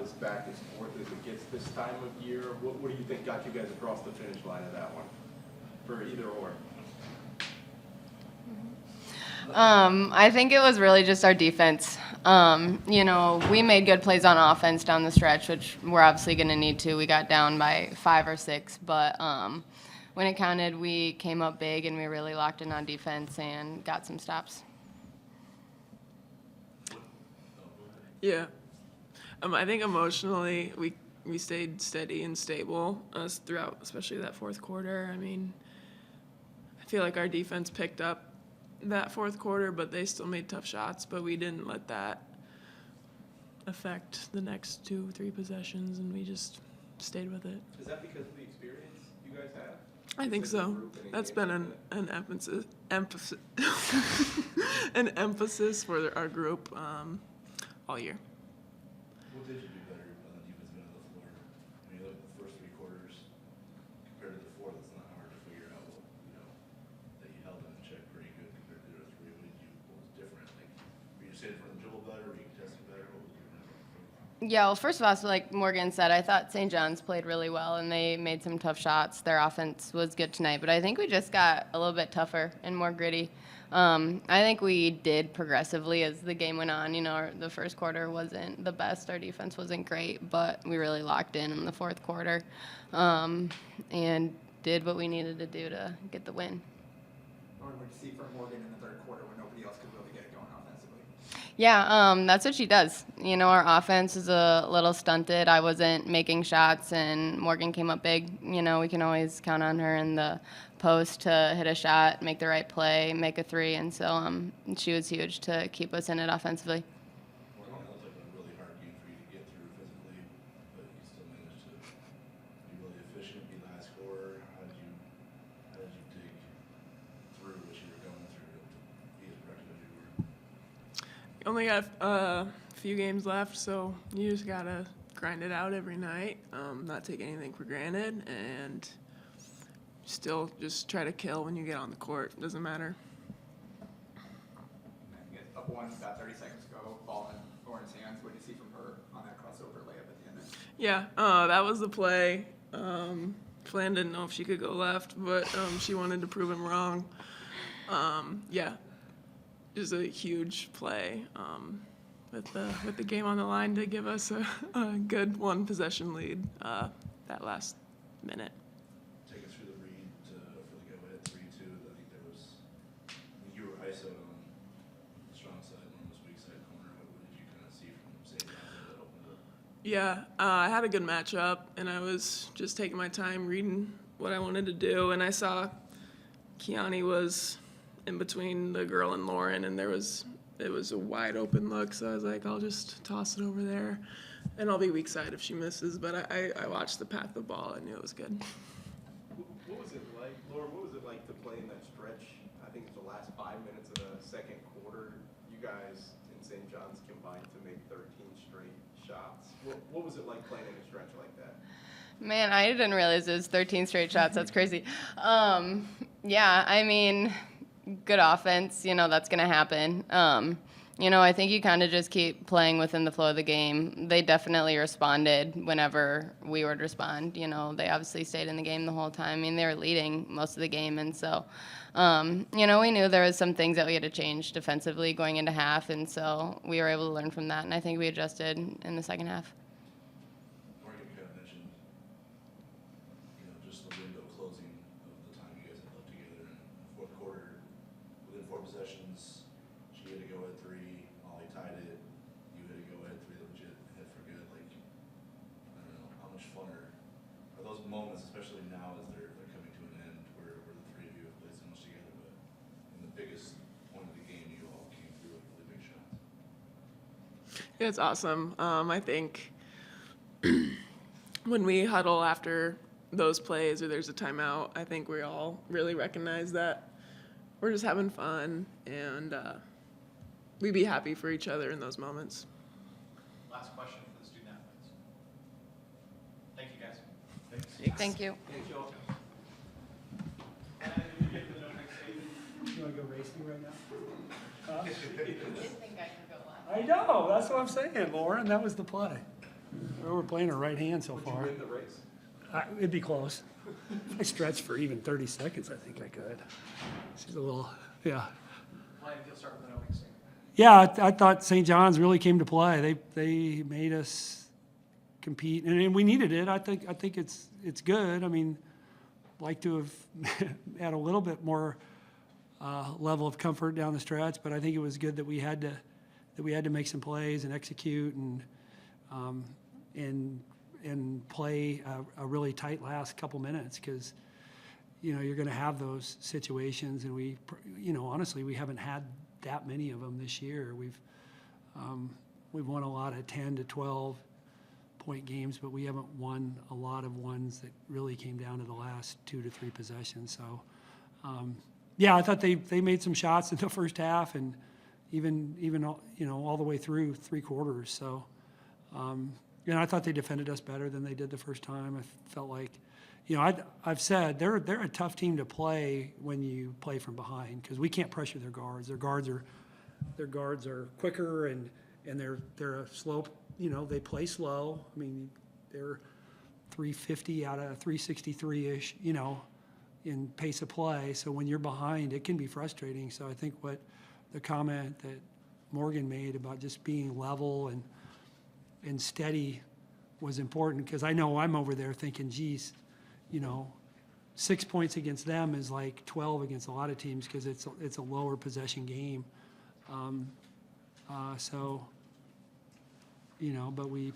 as back and forth as it gets this time of year? What do you think got you guys across the finish line of that one, for either or? I think it was really just our defense. We made good plays on offense down the stretch, which we're obviously going to need to. We got down by 5 or 6, but when it counted, we came up big and we really locked in on defense and got some stops. Yeah. I think emotionally we stayed steady and stable throughout, especially that fourth quarter. I mean, I feel like our defense picked up that fourth quarter, but they still made tough shots, but we didn't let that affect the next 2-3 possessions, and we just stayed with it. Is that because of the experience you guys have? I think so. That's been an emphasis an emphasis for our group all year. What did you do better on the defensive end of the floor? When you look at the first 3 quarters compared to the 4, that's not hard to figure out. That you held them in check pretty good compared to the other 3. What was different? Like, were you just hitting from the dribble better? Were you contesting better? What was different? Yeah, well, first of all, so like Morgan said, I thought St. John's played really well, and they made some tough shots. Their offense was good tonight, but I think we just got a little bit tougher and more gritty. I think we did progressively as the game went on. The first quarter wasn't the best. Our defense wasn't great, but we really locked in the fourth quarter and did what we needed to do to get the win. What did you see from Morgan in the third quarter when nobody else could really get it going offensively? Yeah, that's what she does. Our offense is a little stunted. I wasn't making shots, and Morgan came up big. We can always count on her in the post to hit a shot, make the right play, make a 3, and so she was huge to keep us in it offensively. Well, it looked like a really hard game for you to get through physically, but you still managed to be really efficient, be the high scorer. How did you dig through what you were going through to be as productive as you were? Only got a few games left, so you just gotta grind it out every night, not take anything for granted, and still just try to kill when you get on the court. Doesn't matter. You get up 1, about 30 seconds to go, ball in Lauren's hands. What did you see from her on that crossover layup at the end? Yeah, that was the play. Flan didn't know if she could go left, but she wanted to prove him wrong. Yeah, just a huge play with the game on the line to give us a good 1-possession lead that last minute. Take us through the read for the go-ahead 3-2. I think you were ISO on the strong side, one was weak side corner. What did you kind of see from St. John's that opened up? Yeah, I had a good matchup, and I was just taking my time reading what I wanted to do, and I saw Kiani was in between the girl and Lauren, and it was a wide open look, so I was like, I'll just toss it over there, and I'll be weak side if she misses, but I watched the path of the ball. I knew it was good. What was it like, Laura, what was it like to play in that stretch? I think it's the last 5 minutes of the second quarter. You guys in St. John's combined to make 13 straight shots. What was it like playing in a stretch like that? Man, I didn't realize it was 13 straight shots. That's crazy. Yeah, I mean, good offense, that's going to happen. I think you kind of just keep playing within the flow of the game. They definitely responded whenever we would respond. They obviously stayed in the game the whole time. I mean, they were leading most of the game. And so, we knew there was some things that we had to change defensively going into half. And so we were able to learn from that. And I think we adjusted in the second half. Morgan kind of mentioned, just the window closing of the time you guys had left together in the fourth quarter. Within 4 possessions, she had to go at 3. Molly tied it. You had to go at 3 that legit hit for good. Like, I don't know, how much fun are those moments, especially now as they're coming to an end, where the 3 of you have played so much together, but in the biggest point of the game, you all came through with really big shots. Yeah, it's awesome. I think when we huddle after those plays or there's a timeout, I think we all really recognize that we're just having fun, and we'd be happy for each other in those moments. Last question for the student athletes. Thank you, guys. Thank you. Thank you all. You want to go race me right now? Huh? I think I can go last. I know, that's what I'm saying, Lauren. That was the play. We're playing her right hand so Would you far. win the race? It'd be close. If I stretched for even 30 seconds, I think I could. She's a little, yeah. Ryan, if you'll start with an opening statement. Yeah, I thought St. John's really came to play. They made us compete, and we needed it. I think it's good. I mean, like to have had a little bit more level of comfort down the stretch, but I think it was good that we had to make some plays and execute and play a really tight last couple minutes, because you're going to have those situations, and we honestly we haven't had that many of them this year. We've won a lot of 10 to 12 point games, but we haven't won a lot of ones that really came down to the last 2 to 3 possessions. So yeah, I thought they made some shots in the first half, and even all the way through 3 quarters. So and I thought they defended us better than they did the first time. I felt like, I've said they're a tough team to play when you play from behind, because we can't pressure their guards. Their guards are quicker, and they're a slow. They play slow. I mean, they're 350 out of 363-ish. In pace of play. So when you're behind, it can be frustrating. So I think what the comment that Morgan made about just being level and steady was important, because I know I'm over there thinking, geez, 6 points against them is like 12 against a lot of teams, because it's a lower possession game. But we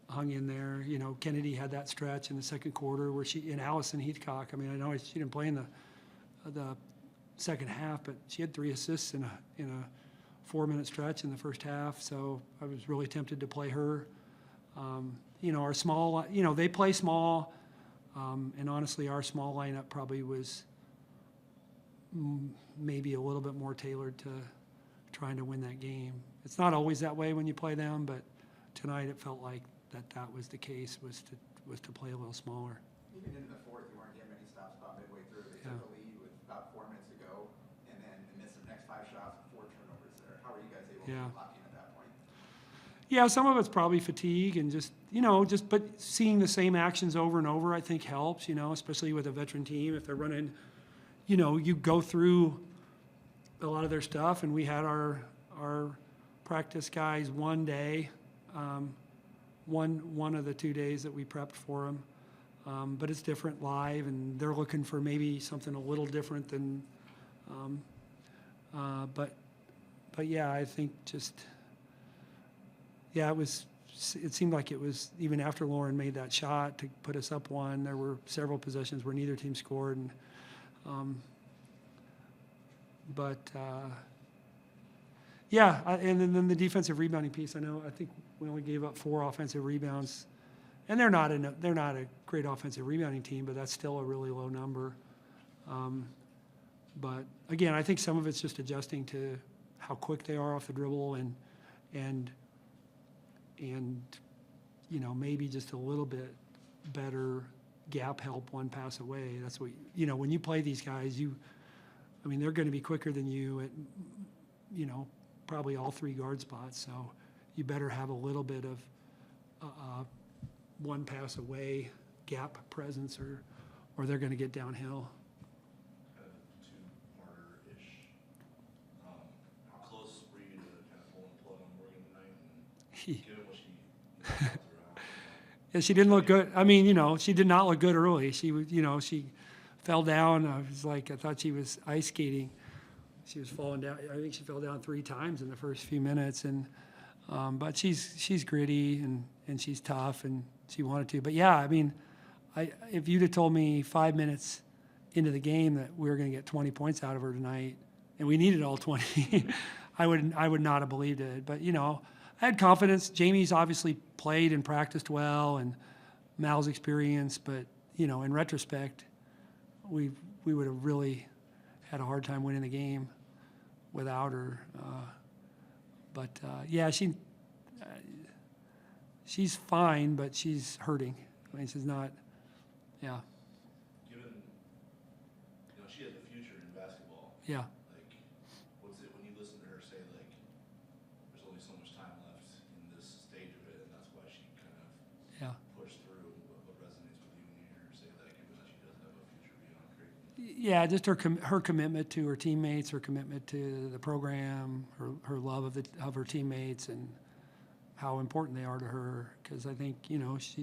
hung in there. Kennedy had that stretch in the second quarter where and Allison Heathcock, I mean, I know she didn't play in the second half, but she had 3 assists in a 4-minute stretch in the first half. So I was really tempted to play her. Our small, they play small, and honestly, our small lineup probably was maybe a little bit more tailored to trying to win that game. It's not always that way when you play them, but tonight it felt like that was the case, was to play a little smaller. Even in the fourth, you weren't getting many stops about midway through. They took the lead with about 4 minutes to go, and then missed the next 5 shots with 4 turnovers there. How were you guys able to lock in at that point? Yeah, some of it's probably fatigue and but seeing the same actions over and over, I think helps, especially with a veteran team. If they're running, you go through a lot of their stuff, and we had our practice guys one day, one of the 2 days that we prepped for them. But it's different live, and they're looking for maybe something a little different than, but yeah, I think it seemed like it was, even after Lauren made that shot to put us up 1, there were several possessions where neither team scored, and and then the defensive rebounding piece. I think we only gave up 4 offensive rebounds, and they're not a great offensive rebounding team, but that's still a really low number. But again, I think some of it's just adjusting to how quick they are off the dribble, and maybe just a little bit better gap help one pass away. That's what when you play these guys, they're going to be quicker than you at probably all 3 guard spots. So you better have a little bit of one pass away gap presence, or they're going to get downhill. Kind of two-parter-ish. How close were you to kind of pulling the plug on Morgan tonight, and given what she Yeah, she didn't look good. She did not look good early. She fell down. I thought she was ice skating. She was falling down. I think she fell down 3 times in the first few minutes, but she's gritty and she's tough, and she wanted to. But yeah, if you'd have told me 5 minutes into the game that we were going to get 20 points out of her tonight, and we needed all 20, I would not have believed it. But I had confidence. Jamie's obviously played and practiced well, and Mal's experience. But in retrospect, we would have really had a hard time winning the game without her. Yeah, she's fine, but she's hurting. She's not. Yeah. Given, she has a future in basketball. Yeah. What's it when you listen to her say, there's only so much time left in this stage of it, and that's why she Yeah. push through? What resonates with you when you hear her say that, given that she does have a future beyond Creighton? Yeah, just her commitment to her teammates, her commitment to the program, her love of her teammates, and how important they are to her. Because I think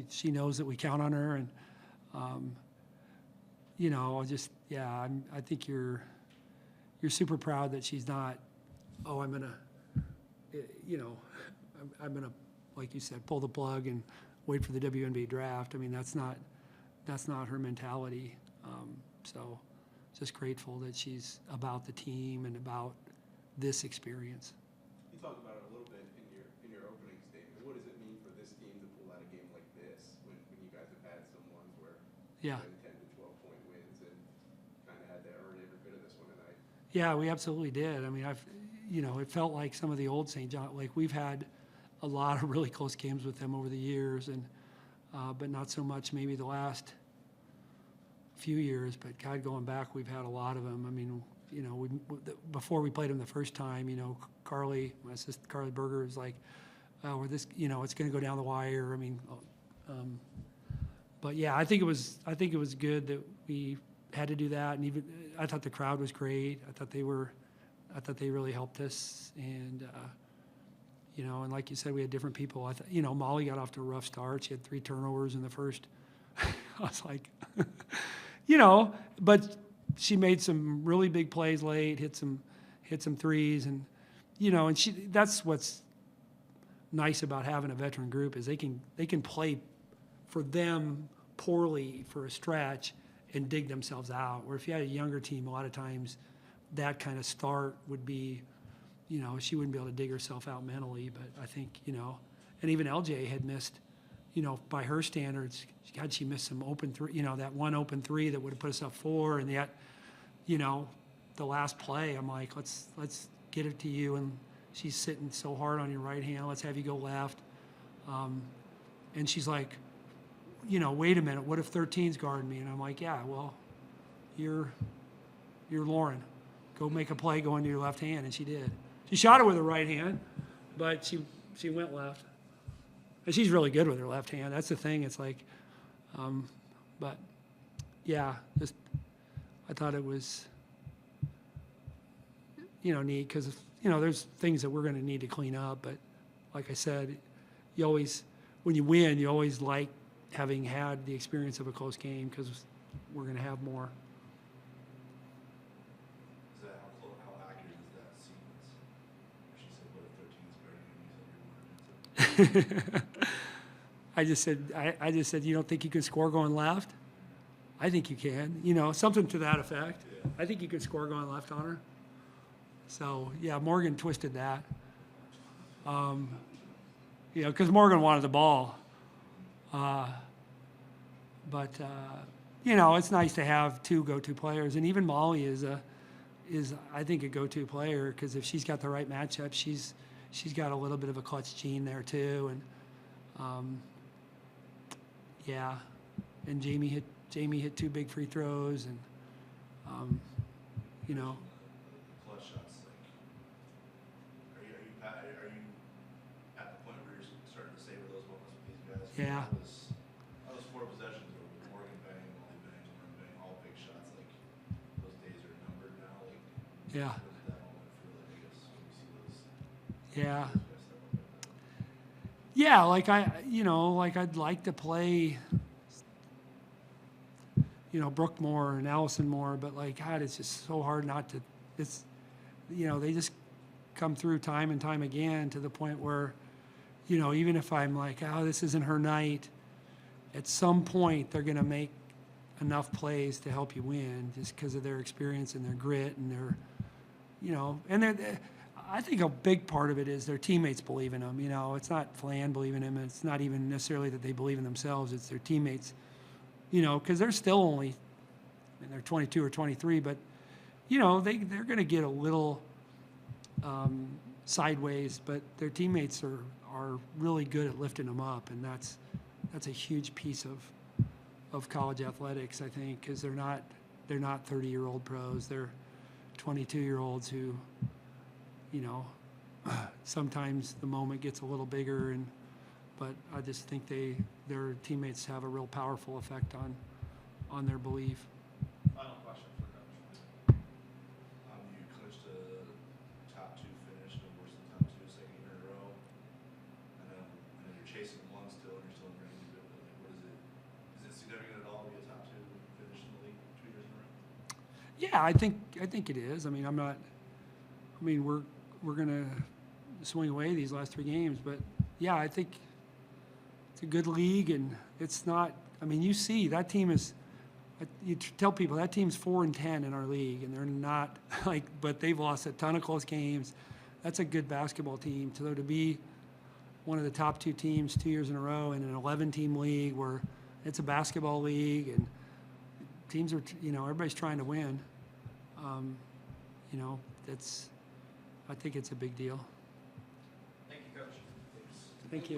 she knows that we count on her, and I think you're super proud that she's not. Oh, I'm gonna like you said, pull the plug and wait for the WNBA draft. I mean, that's not her mentality. So just grateful that she's about the team and about this experience. You talked about it a little bit in your opening statement. What does it mean for this team to pull out a game like this when you guys have had some ones where Yeah. 10 to 12 point wins and kind of had to earn every bit of this one tonight? Yeah, we absolutely did. I mean, it felt like some of the old St. John, like we've had a lot of really close games with them over the years, and but not so much maybe the last few years. But God, going back, we've had a lot of them. I mean, before we played them the first time, Carly, my assistant Carly Berger, was like, "Oh, we're this, it's going to go down the wire." I mean, but yeah, I think it was good that we had to do that, and even I thought the crowd was great. I thought they really helped us, and and like you said, we had different people. I thought, Maly got off to a rough start. She had 3 turnovers in the first. I was like, but she made some really big plays late, hit some threes, and that's what's nice about having a veteran group is they can play for them poorly for a stretch and dig themselves out. Where if you had a younger team, a lot of times that kind of start would be, she wouldn't be able to dig herself out mentally. But I think, and even LJ had missed, by her standards, had she missed some open three, that one open three that would have put us up 4, and yet, the last play, I'm like, let's get it to you, and she's sitting so hard on your right hand, let's have you go left. And she's like, wait a minute, what if 13's guarding me? And I'm like, yeah, well, you're Lauren. Go make a play, go into your left hand, and she did. She shot it with her right hand, but she went left. And she's really good with her left hand. That's the thing. It's like, but yeah, just I thought it was, neat because there's things that we're going to need to clean up. But like I said, you always, when you win, you always like having had the experience of a close game because we're going to have more. Is that how accurate is that sequence? She said, what if 13's guarding you? You said you're wanting to. I just said, you don't think you can score going left? I think you can. Something to that effect. Yeah. I think you can score going left on her. So yeah, Morgan twisted that. Because Morgan wanted the ball. But it's nice to have 2 go-to players, and even Maly is I think a go-to player because if she's got the right matchup, she's got a little bit of a clutch gene there too, and and Jamie hit 2 big free throws, and Clutch shots, like, are you at the point where you're starting to savor those moments with these guys? Yeah. That was 4 possessions where Morgan bang, Maly bang, Lauren bang, all big shots. Like, those days are numbered now. Like, Yeah. what did that moment feel like, I guess, when you see those? Yeah. those guys step up like that? Yeah, like I'd like to play, Brooke more and Allison more, but like, God, it's just so hard not to, they just come through time and time again to the point where, even if I'm like, oh, this isn't her night, at some point they're going to make enough plays to help you win just because of their experience and their grit and their, and I think a big part of it is their teammates believe in them. It's not Flan believing in them. It's not even necessarily that they believe in themselves. It's their teammates, because they're still only, they're 22 or 23, but, they're going to get a little sideways, but their teammates are really good at lifting them up, and that's a huge piece of college athletics, I think, because they're not 30-year-old pros. They're 22-year-olds who, sometimes the moment gets a little bigger, and but I just think their teammates have a real powerful effect on their belief. Final question for Coach. You clinched a top 2 finish, no worse than top 2 second year in a row. I know you're chasing 1 still, and you're still in your league, but like, what is it? Is it significant at all to be a top 2 finish in the league 2 years in a row? Yeah, I think it is. I mean, we're gonna swing away these last 3 games, but yeah, I think it's a good league, and it's not. I mean, you see that team is. You tell people that team's 4-10 in our league, and they're not like, but they've lost a ton of close games. That's a good basketball team. So to be one of the top 2 teams 2 years in a row in an 11-team league where it's a basketball league and teams are, everybody's trying to win. I think it's a big deal. Thank you, Coach. Thank you.